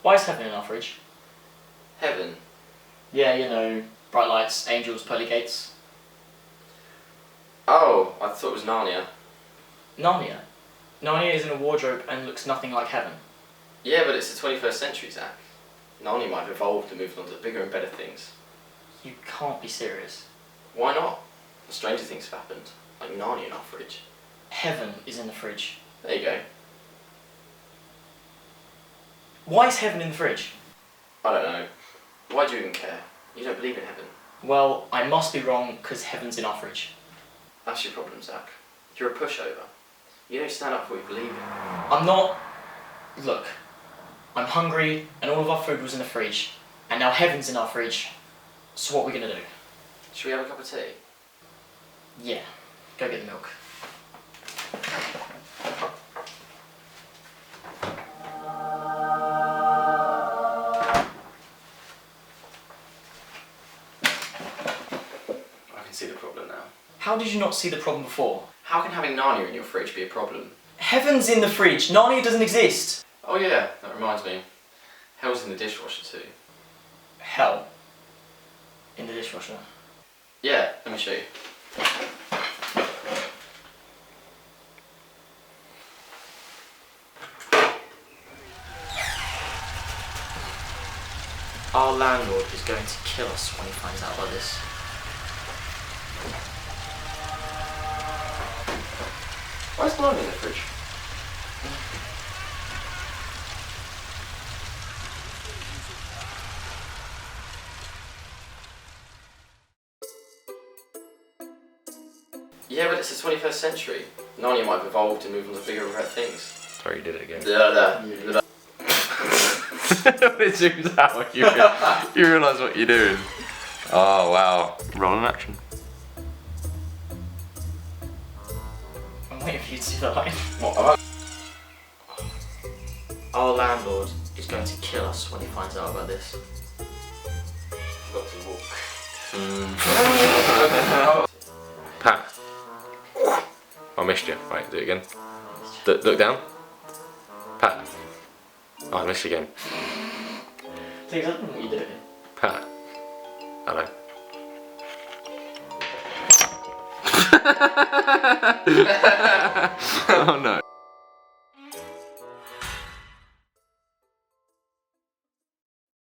Why is heaven in our fridge? Heaven? Yeah, you know, bright lights, angels, pearly gates. Oh, I thought it was Narnia. Narnia? Narnia is in a wardrobe and looks nothing like heaven. Yeah, but it's the 21st century, Zach. Narnia might have evolved and moved on to bigger and better things. You can't be serious. Why not? Stranger things have happened, like Narnia in our fridge. Heaven is in the fridge. There you go. Why is heaven in the fridge? I don't know. Why do you even care? You don't believe in heaven. Well, I must be wrong because heaven's in our fridge. That's your problem, Zach. You're a pushover. You don't stand up for what you believe in. I'm not... Look, I'm hungry and all of our food was in the fridge and now heaven's in our fridge. So what are we gonna do? Should we have a cup of tea? Yeah, go get the milk. I can see the problem now. How did you not see the problem before? How can having Narnia in your fridge be a problem? Heaven's in the fridge! Narnia doesn't exist! Oh yeah, that reminds me. Hell's in the dishwasher too. Hell. In the dishwasher. Yeah, let me show you. Our landlord is going to kill us when he finds out about this. Why is Narnia in the fridge? Yeah, but it's the 21st century. Narnia might have evolved and moved on to bigger and better things. Sorry, you did it again. When it zooms out, you realise what you're doing. Oh wow. Rolling action. I'm waiting for you to see the line. What? Our landlord is going to kill us when he finds out about this. I've got to walk. Pat. I missed you. Right, do it again. Look down. Pat. Oh, I missed you again. Please, I don't know what you're doing. Pat. Hello. Oh no.